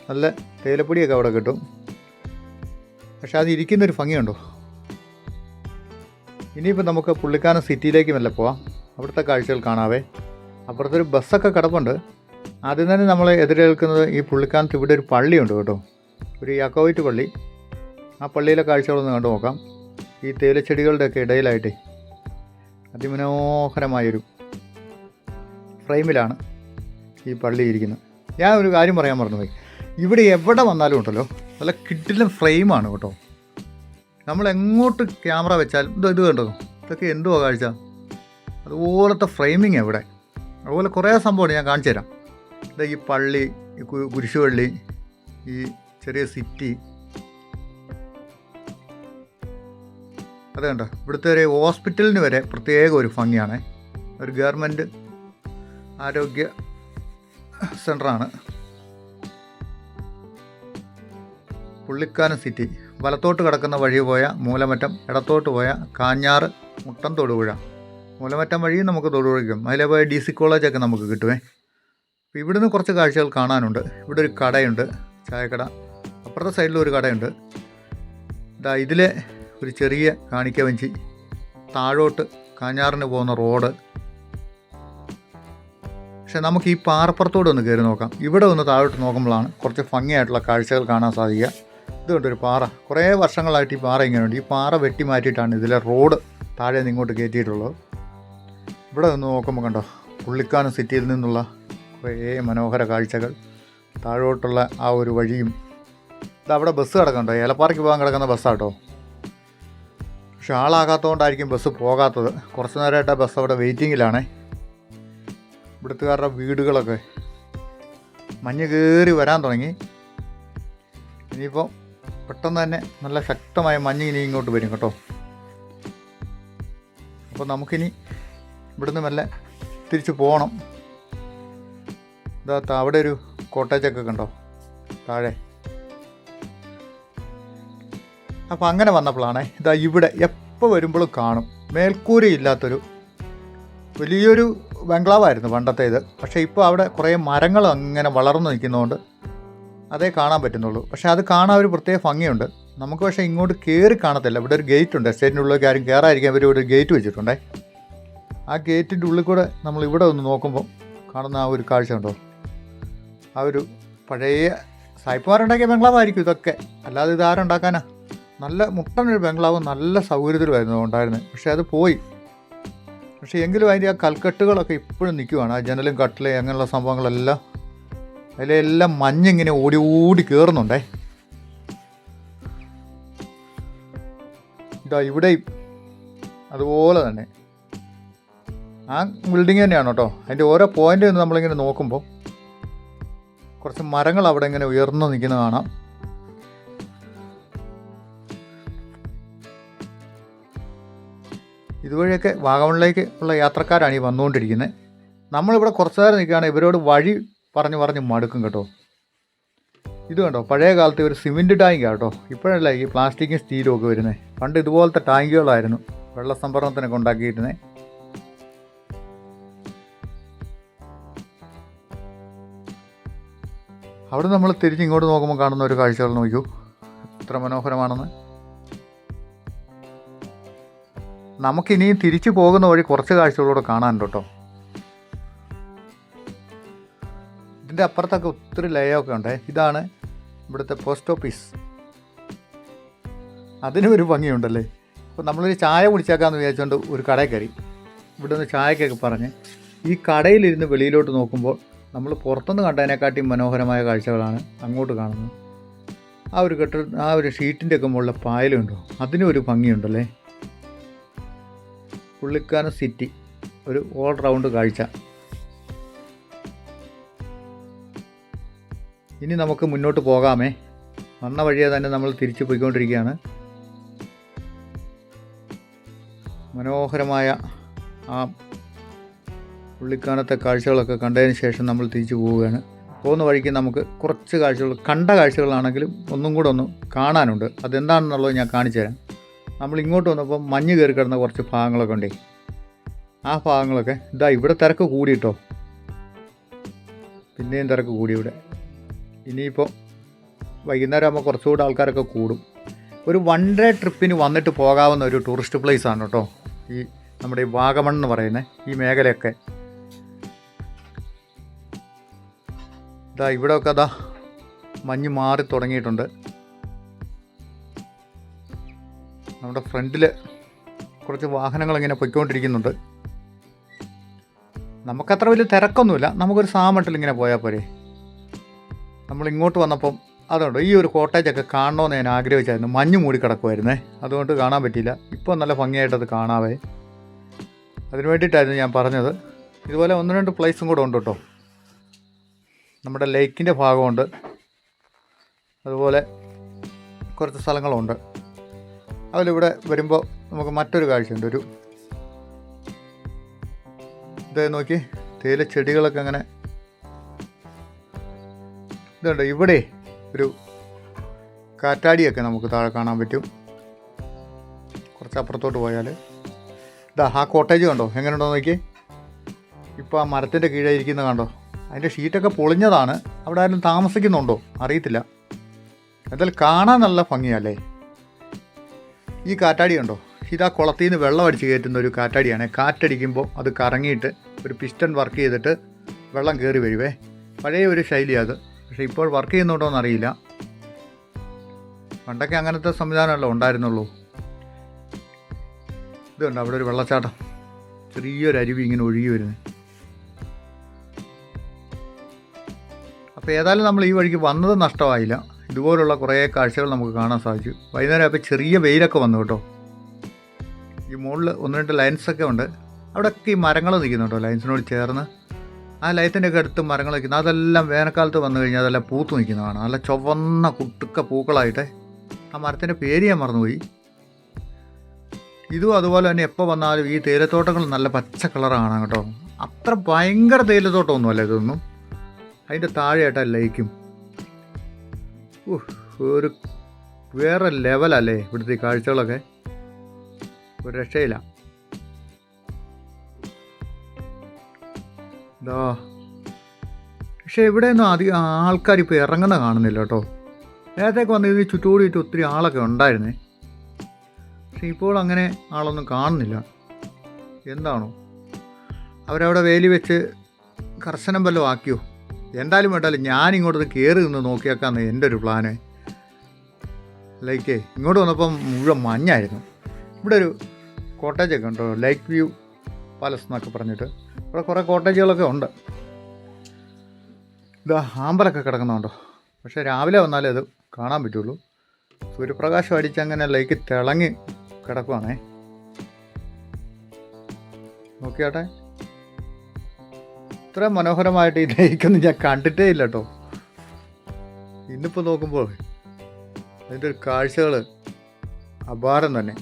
നല്ല തേയിലപ്പൊടിയൊക്കെ അവിടെ കിട്ടും. പക്ഷെ അത് ഇരിക്കുന്നൊരു ഭംഗിയുണ്ടോ. ഇനിയിപ്പോൾ നമുക്ക് പുള്ളിക്കാനം സിറ്റിയിലേക്ക് മെല്ലെ പോവാം. അവിടുത്തെ കാഴ്ചകൾ കാണാവേ. അപ്പുറത്തൊരു ബസ്സൊക്കെ കിടപ്പുണ്ട്. ആദ്യം തന്നെ നമ്മൾ എതിരേൽക്കുന്നത് ഈ പുള്ളിക്കാനത്ത് ഇവിടെ ഒരു പള്ളിയുണ്ട് കേട്ടോ, ഒരു യാക്കോബൈറ്റ് പള്ളി. ആ പള്ളിയിലെ കാഴ്ചകളൊന്ന് കണ്ടു നോക്കാം. ഈ തേയിലച്ചെടികളുടെയൊക്കെ ഇടയിലായിട്ട് അതിമനോഹരമായൊരു ഫ്രെയിമിലാണ് ഈ പള്ളി ഇരിക്കുന്നത്. ഞാൻ ഒരു കാര്യം പറയാൻ മറന്നുപോയി. ഇവിടെ എവിടെ വന്നാലും ഉണ്ടല്ലോ നല്ല കിടിലൻ ഫ്രെയിമാണ് കേട്ടോ. നമ്മൾ എങ്ങോട്ട് ക്യാമറ വെച്ചാലും ഇത് കണ്ടോ, ഇതൊക്കെ എന്തുവാ കാഴ്ച. അതുപോലത്തെ ഫ്രെയിമിങ് ഇവിടെ. അതുപോലെ കുറേ സംഭവമാണ് ഞാൻ കാണിച്ചു തരാം. ഇത് ഈ പള്ളി, ഈ കുരിശുപള്ളി, ഈ ചെറിയ സിറ്റി, അത് കണ്ടോ. ഇവിടുത്തെ ഒരു ഹോസ്പിറ്റലിന് വരെ പ്രത്യേക ഒരു ഭംഗിയാണ്. ഒരു ഗവൺമെൻറ് ആരോഗ്യ സെൻ്ററാണ് പുള്ളിക്കാനം സിറ്റി. വലത്തോട്ട് കിടക്കുന്ന വഴി പോയ മൂലമറ്റം, ഇടത്തോട്ട് പോയ കാഞ്ഞാറ്, മുട്ടം, തൊടുപുഴ. മൂലമറ്റം വഴിയും നമുക്ക് തൊടുപുഴയ്ക്കും. അതിലെ പോയ DC കോളേജൊക്കെ നമുക്ക് കിട്ടുമേ. അപ്പോൾ ഇവിടുന്ന് കുറച്ച് കാഴ്ചകൾ കാണാനുണ്ട്. ഇവിടെ ഒരു കടയുണ്ട്, ചായക്കട. അപ്പുറത്തെ സൈഡിലും ഒരു കടയുണ്ട്. ഇതാ ഇതിലെ ഒരു ചെറിയ കാണിക്ക വഞ്ചി, താഴോട്ട് കാഞ്ഞാറിന് പോകുന്ന റോഡ്. പക്ഷെ നമുക്ക് ഈ പാറപ്പുറത്തോട് ഒന്ന് കയറി നോക്കാം. ഇവിടെ ഒന്ന് താഴോട്ട് നോക്കുമ്പോഴാണ് കുറച്ച് ഭംഗിയായിട്ടുള്ള കാഴ്ചകൾ കാണാൻ സാധിക്കുക. ഇതുകൊണ്ടൊരു പാറ, കുറേ വർഷങ്ങളായിട്ട് ഈ പാറ ഇങ്ങനെയുണ്ട്. ഈ പാറ വെട്ടി മാറ്റിയിട്ടാണ് ഇതിലെ റോഡ് താഴെ നിന്ന് ഇങ്ങോട്ട് കയറ്റിയിട്ടുള്ളത്. ഇവിടെ ഒന്ന് നോക്കുമ്പോൾ കണ്ടോ, പുള്ളിക്കാനം സിറ്റിയിൽ നിന്നുള്ള കുറേ മനോഹര കാഴ്ചകൾ. താഴോട്ടുള്ള ആ ഒരു വഴിയും. ഇതവിടെ ബസ് കിടക്കണ്ടോ, ഏലപ്പാറയ്ക്ക് പോകാൻ കിടക്കുന്ന ബസ്സാട്ടോ. പക്ഷെ ആളാകാത്തതുകൊണ്ടായിരിക്കും ബസ് പോകാത്തത്. കുറച്ച് നേരമായിട്ട് ആ ബസ് അവിടെ വെയിറ്റിങ്ങിലാണ്. ഇവിടുത്തുകാരുടെ വീടുകളൊക്കെ മഞ്ഞ് കയറി വരാൻ തുടങ്ങി. ഇനിയിപ്പോൾ പെട്ടെന്ന് തന്നെ നല്ല ശക്തമായ മഞ്ഞ് ഇനി ഇങ്ങോട്ട് വരും കേട്ടോ. അപ്പോൾ നമുക്കിനി ഇവിടുന്ന് മെല്ലെ തിരിച്ച് പോകണം. ഇതാ അവിടെ ഒരു കോട്ടേജൊക്കെ കണ്ടോ താഴെ. അപ്പോൾ അങ്ങനെ വന്നപ്പോഴാണ് ഇതാ ഇവിടെ എപ്പോൾ വരുമ്പോഴും കാണും മേൽക്കൂരയില്ലാത്തൊരു വലിയൊരു ബംഗ്ലാവായിരുന്നു പണ്ടത്തേത്. പക്ഷേ ഇപ്പോൾ അവിടെ കുറേ മരങ്ങൾ അങ്ങനെ വളർന്നു നിൽക്കുന്നതുകൊണ്ട് അതേ കാണാൻ പറ്റുന്നുള്ളൂ. പക്ഷേ അത് കാണാൻ ഒരു പ്രത്യേക ഭംഗിയുണ്ട് നമുക്ക്. പക്ഷേ ഇങ്ങോട്ട് കയറി കാണത്തില്ല. ഇവിടെ ഒരു ഗേറ്റ് ഉണ്ട്. എസ്റ്റേറ്റിൻ്റെ ഉള്ളിലേക്ക് ആരും കയറാതിരിക്കാൻ ഇവർ ഇവിടെ ഒരു ഗേറ്റ് വെച്ചിട്ടുണ്ടേ. ആ ഗേറ്റിൻ്റെ ഉള്ളിൽ കൂടെ നമ്മൾ ഇവിടെ ഒന്ന് നോക്കുമ്പോൾ കാണുന്ന ആ ഒരു കാഴ്ച ഉണ്ടോ. ആ ഒരു പഴയ സായിപ്പുമാരുണ്ടാക്കിയ ബംഗ്ലാവായിരിക്കും ഇതൊക്കെ, അല്ലാതെ ഇതാരുണ്ടാക്കാനാ. നല്ല മുട്ടനൊരു ബംഗ്ലാവ്, നല്ല സൗകര്യത്തിലായിരുന്നു ഉണ്ടായിരുന്നത്. പക്ഷേ അത് പോയി. പക്ഷേ എങ്കിലും അതിൻ്റെ ആ കൽക്കെട്ടുകളൊക്കെ ഇപ്പോഴും നിൽക്കുവാണ്. ആ ജനലും കട്ടിലെ അങ്ങനെയുള്ള സംഭവങ്ങളെല്ലാം അതിലെല്ലാം മഞ്ഞിങ്ങനെ ഓടി ഓടി കയറുന്നുണ്ടേ. ഇതാ ഇവിടെയും അതുപോലെ തന്നെ ആ ബിൽഡിങ് തന്നെയാണ് കേട്ടോ. അതിൻ്റെ ഓരോ പോയിൻ്റ് നിന്ന് നമ്മളിങ്ങനെ നോക്കുമ്പോൾ കുറച്ച് മരങ്ങൾ അവിടെ ഇങ്ങനെ ഉയർന്നു നിൽക്കുന്നത് കാണാം. ഇതുവഴിയൊക്കെ വാഗമണിലേക്ക് ഉള്ള യാത്രക്കാരാണ് ഈ വന്നുകൊണ്ടിരിക്കുന്നത്. നമ്മളിവിടെ കുറച്ച് നേരം നിൽക്കുകയാണ്. ഇവരോട് വഴി പറഞ്ഞ് മടുക്കും കേട്ടോ. ഇത് കണ്ടോ, പഴയ കാലത്തെ ഒരു സിമെൻറ്റ് ടാങ്കാണ് കേട്ടോ. ഇപ്പോഴല്ല ഈ പ്ലാസ്റ്റിക്കും സ്റ്റീലും ഒക്കെ വരുന്നത്. പണ്ട് ഇതുപോലത്തെ ടാങ്കുകളായിരുന്നു വെള്ള സംഭരണത്തിനൊക്കെ ഉണ്ടാക്കിയിരുന്നത്. അവിടെ നമ്മൾ തിരിച്ചിങ്ങോട്ട് നോക്കുമ്പോൾ കാണുന്ന ഒരു കാഴ്ചകൾ നോക്കൂ, എത്ര മനോഹരമാണെന്ന്. നമുക്കിനിയും തിരിച്ചു പോകുന്ന വഴി കുറച്ച് കാഴ്ചകളൂടെ കാണാനുണ്ട് കേട്ടോ. ഇതിൻ്റെ അപ്പുറത്തൊക്കെ ഒത്തിരി ലയൊക്കെ ഉണ്ട്. ഇതാണ് ഇവിടുത്തെ പോസ്റ്റ് ഓഫീസ്. അതിനും ഒരു ഭംഗിയുണ്ടല്ലേ. അപ്പോൾ നമ്മളൊരു ചായ കുടിച്ചേക്കാമെന്ന് വിചാരിച്ചുകൊണ്ട് ഒരു കടയിൽ കയറി. ഇവിടെ നിന്ന് ചായക്കൊക്കെ പറഞ്ഞ് ഈ കടയിലിരുന്ന് വെളിയിലോട്ട് നോക്കുമ്പോൾ നമ്മൾ പുറത്തുനിന്ന് കണ്ടതിനെക്കാട്ടിയും മനോഹരമായ കാഴ്ചകളാണ് അങ്ങോട്ട് കാണുന്നത്. ആ ഒരു ഷീറ്റിൻ്റെ ഒക്കെ മുകളിൽ പായലുണ്ടോ, അതിനും ഒരു ഭംഗിയുണ്ടല്ലേ. പുള്ളിക്കാനം സിറ്റി ഒരു ഓൾ റൗണ്ട് കാഴ്ച. ഇനി നമുക്ക് മുന്നോട്ട് പോകാമേ. വന്ന വഴിയെ തന്നെ നമ്മൾ തിരിച്ചു പോയിക്കൊണ്ടിരിക്കുകയാണ്. മനോഹരമായ ആ പുള്ളിക്കാനത്തെ കാഴ്ചകളൊക്കെ കണ്ടതിന് ശേഷം നമ്മൾ തിരിച്ചു പോവുകയാണ്. പോകുന്ന വഴിക്ക് നമുക്ക് കുറച്ച് കാഴ്ചകൾ, കണ്ട കാഴ്ചകളാണെങ്കിലും ഒന്നും കൂടെ ഒന്ന് കാണാനുണ്ട്. അതെന്താണെന്നുള്ളത് ഞാൻ കാണിച്ചു തരാം. നമ്മൾ ഇങ്ങോട്ട് വന്നപ്പോൾ മഞ്ഞ് കയറി കിടന്ന കുറച്ച് ഭാഗങ്ങളൊക്കെ ഉണ്ടേ. ആ ഭാഗങ്ങളൊക്കെ ഇതാ ഇവിടെ തിരക്ക് കൂടിയിട്ടോ, പിന്നെയും തിരക്ക് കൂടി ഇവിടെ. ഇനിയിപ്പോൾ വൈകുന്നേരം ആകുമ്പോൾ കുറച്ചുകൂടെ ആൾക്കാരൊക്കെ കൂടും. ഒരു 1 ഡേ ട്രിപ്പിന് വന്നിട്ട് പോകാവുന്ന ഒരു ടൂറിസ്റ്റ് പ്ലേസാണ് കേട്ടോ ഈ നമ്മുടെ ഈ വാഗമൺ എന്ന് പറയുന്നത് ഈ മേഖലയൊക്കെ. ഇതാ ഇവിടെയൊക്കെ അതാ മഞ്ഞ് മാറി തുടങ്ങിയിട്ടുണ്ട്. നമ്മുടെ ഫ്രണ്ടിൽ കുറച്ച് വാഹനങ്ങളിങ്ങനെ പൊയ്ക്കൊണ്ടിരിക്കുന്നുണ്ട്. നമുക്കത്ര വലിയ തിരക്കൊന്നുമില്ല, നമുക്കൊരു സാമട്ടിൽ ഇങ്ങനെ പോയാൽ പോരെ. നമ്മളിങ്ങോട്ട് വന്നപ്പം അതുകൊണ്ട് ഈ ഒരു കോട്ടേജൊക്കെ കാണണമെന്ന് ഞാൻ ആഗ്രഹിച്ചായിരുന്നു. മഞ്ഞ് മൂടി കിടക്കുമായിരുന്നേ, അതുകൊണ്ട് കാണാൻ പറ്റിയില്ല. ഇപ്പോൾ നല്ല ഭംഗിയായിട്ടത് കാണാവേ. അതിന് വേണ്ടിയിട്ടായിരുന്നു ഞാൻ പറഞ്ഞത്. ഇതുപോലെ 1-2 പ്ലേസും കൂടെ ഉണ്ട് കേട്ടോ. നമ്മുടെ ലേക്കിൻ്റെ ഭാഗമുണ്ട്, അതുപോലെ കുറച്ച് സ്ഥലങ്ങളുണ്ട്. അതിലിവിടെ വരുമ്പോൾ നമുക്ക് മറ്റൊരു കാഴ്ചയുണ്ട്. ഒരു ഇതേ നോക്കി, തേയില ചെടികളൊക്കെ അങ്ങനെ ഇതുണ്ട്. ഇവിടെ ഒരു കാറ്റാടിയൊക്കെ നമുക്ക് താഴെ കാണാൻ പറ്റും. കുറച്ച് അപ്പുറത്തോട്ട് പോയാൽ ഇതാ ആ കോട്ടേജ് കണ്ടോ, എങ്ങനെയുണ്ടോ നോക്കി. ഇപ്പോൾ ആ മരത്തിൻ്റെ കീഴേ ഇരിക്കുന്നത് കണ്ടോ, അതിൻ്റെ ഷീറ്റൊക്കെ പൊളിഞ്ഞതാണ്. അവിടെ ആരും താമസിക്കുന്നുണ്ടോ അറിയത്തില്ല. എന്തായാലും കാണാൻ നല്ല ഭംഗിയല്ലേ. ഈ കാറ്റാടി കണ്ടോ, ഇതാ കുളത്തിൽ നിന്ന് വെള്ളം അടിച്ച് കയറ്റുന്ന ഒരു കാറ്റാടിയാണ്. കാറ്റടിക്കുമ്പോൾ അത് കറങ്ങിയിട്ട് ഒരു പിസ്റ്റൺ വർക്ക് ചെയ്തിട്ട് വെള്ളം കയറി വരുവേ. പഴയ ഒരു ശൈലിയാണ് അത്. പക്ഷേ ഇപ്പോൾ വർക്ക് ചെയ്യുന്നുണ്ടോ എന്നറിയില്ല. പണ്ടൊക്കെ അങ്ങനത്തെ സംവിധാനമല്ലോ ഉണ്ടായിരുന്നുള്ളൂ. ഇതുണ്ട് അവിടെ ഒരു വെള്ളച്ചാട്ടം, ചെറിയൊരു അരുവി ഇങ്ങനെ ഒഴുകി വരുന്നത്. അപ്പോൾ ഏതായാലും നമ്മൾ ഈ വഴിക്ക് വന്നത് നഷ്ടമായില്ല. ഇതുപോലുള്ള കുറേ കാഴ്ചകൾ നമുക്ക് കാണാൻ സാധിച്ചു. വൈകുന്നേരം അപ്പോൾ ചെറിയ വെയിലൊക്കെ വന്നു കേട്ടോ. ഈ മുകളിൽ 1-2 ലൈൻസൊക്കെ ഉണ്ട്. അവിടെയൊക്കെ ഈ മരങ്ങൾ നിൽക്കുന്നുണ്ടോ ലൈൻസിനോട് ചേർന്ന്. ആ ലൈറ്റിൻ്റെ ഒക്കെ അടുത്ത് മരങ്ങൾ നിൽക്കുന്നത്, അതെല്ലാം വേനൽക്കാലത്ത് വന്നു കഴിഞ്ഞാൽ അതെല്ലാം പൂത്ത് നിൽക്കുന്നതാണ്. നല്ല ചുവന്ന കുട്ടുക്ക പൂക്കളായിട്ട്. ആ മരത്തിൻ്റെ പേര് ഞാൻ മറന്നുപോയി. ഇതും അതുപോലെ തന്നെ എപ്പോൾ വന്നാലും ഈ തേയിലത്തോട്ടങ്ങൾ നല്ല പച്ച കളറാണ് കേട്ടോ. അത്ര ഭയങ്കര തേയിലത്തോട്ടമൊന്നുമല്ല ഇതൊന്നും. അതിൻ്റെ താഴെയായിട്ടാണ് ലയിക്കും. ഒരു വേറെ ലെവലല്ലേ ഇവിടുത്തെ കാഴ്ചകളൊക്കെ, ഒരു രക്ഷയില്ല. ഇതാ പക്ഷേ ഇവിടെയൊന്നും അധികം ആൾക്കാർ ഇപ്പോൾ ഇറങ്ങുന്ന കാണുന്നില്ല കേട്ടോ. നേരത്തേക്ക് വന്ന് ഇതിന് ചുറ്റുകൂടിയിട്ട് ഒത്തിരി ആളൊക്കെ ഉണ്ടായിരുന്നേ. പക്ഷെ ഇപ്പോൾ അങ്ങനെ ആളൊന്നും കാണുന്നില്ല. എന്താണോ അവരവിടെ വേലി വെച്ച് കർശനം വല്ലതും ആക്കിയോ? എന്തായാലും വേണ്ടാലും ഞാനിങ്ങോട്ട് കയറി നിന്ന് നോക്കിയേക്കാന്ന് എൻ്റെ ഒരു പ്ലാന്. ലൈക്കേ ഇങ്ങോട്ട് വന്നപ്പം മുഴുവൻ മഞ്ഞായിരുന്നു. ഇവിടെ ഒരു കോട്ടേജൊക്കെ ഉണ്ടോ, ലേക്ക് വ്യൂ പാലസ് എന്നൊക്കെ പറഞ്ഞിട്ട്. ഇവിടെ കുറേ കോട്ടേജുകളൊക്കെ ഉണ്ട്. ഇതാ ആമ്പലൊക്കെ കിടക്കുന്നുണ്ടോ. പക്ഷേ രാവിലെ വന്നാലേ അത് കാണാൻ പറ്റുള്ളൂ. സൂര്യപ്രകാശം അടിച്ച് അങ്ങനെ ലേക്ക് തിളങ്ങി കിടക്കുവാണേ. നോക്കിയാട്ടെ, ഇത്ര മനോഹരമായിട്ട് ഈ ലേക്കൊന്നും ഞാൻ കണ്ടിട്ടേ ഇല്ല കേട്ടോ. ഇന്നിപ്പോൾ നോക്കുമ്പോൾ അതിൻ്റെ ഒരു കാഴ്ചകൾ അപാരം തന്നെ.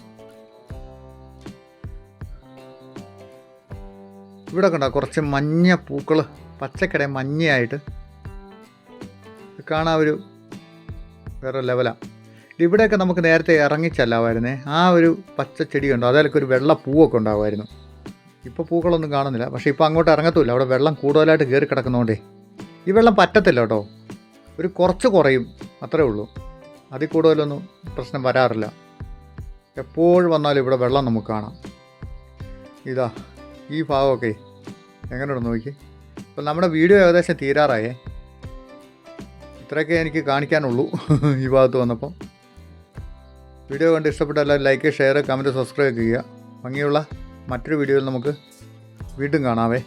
ഇവിടെ കണ്ടോ കുറച്ച് മഞ്ഞ പൂക്കൾ, പച്ചക്കട മഞ്ഞയായിട്ട് കാണാൻ ഒരു വേറെ ലെവലാണ്. ഇവിടെയൊക്കെ നമുക്ക് നേരത്തെ ഇറങ്ങിച്ചെല്ലാമായിരുന്നേ. ആ ഒരു പച്ച ചെടിയുണ്ടോ, അതിലൊക്കെ ഒരു വെള്ള പൂവൊക്കെ ഉണ്ടാകുമായിരുന്നു. ഇപ്പോൾ പൂക്കളൊന്നും കാണുന്നില്ല. പക്ഷേ ഇപ്പോൾ അങ്ങോട്ട് ഇറങ്ങത്തുമില്ല, അവിടെ വെള്ളം കൂടുതലായിട്ട് കയറി കിടക്കുന്നതുകൊണ്ടേ. ഈ വെള്ളം പറ്റത്തില്ല കേട്ടോ, ഒരു കുറച്ച് കുറയും, അത്രേ ഉള്ളൂ. അതിൽ കൂടുതലൊന്നും പ്രശ്നം വരാറില്ല. എപ്പോഴും വന്നാലും ഇവിടെ വെള്ളം നമുക്ക് കാണാം. ഇതാ ഈ ഭാഗമൊക്കെ എങ്ങനെയുണ്ട് നോക്കി. അപ്പോൾ നമ്മുടെ വീഡിയോ ഏകദേശം തീരാറായേ. ഇത്രയൊക്കെ എനിക്ക് കാണിക്കാനുള്ളൂ ഈ ഭാഗത്ത് വന്നപ്പോൾ. വീഡിയോ കണ്ട് ഇഷ്ടപ്പെട്ട എല്ലാവരും ലൈക്ക്, ഷെയർ, കമൻറ്റ്, സബ്സ്ക്രൈബ് ചെയ്യുക. ഭംഗിയുള്ള മറ്റൊരു വീഡിയോയിൽ നമുക്ക് വീണ്ടും കാണാവേ.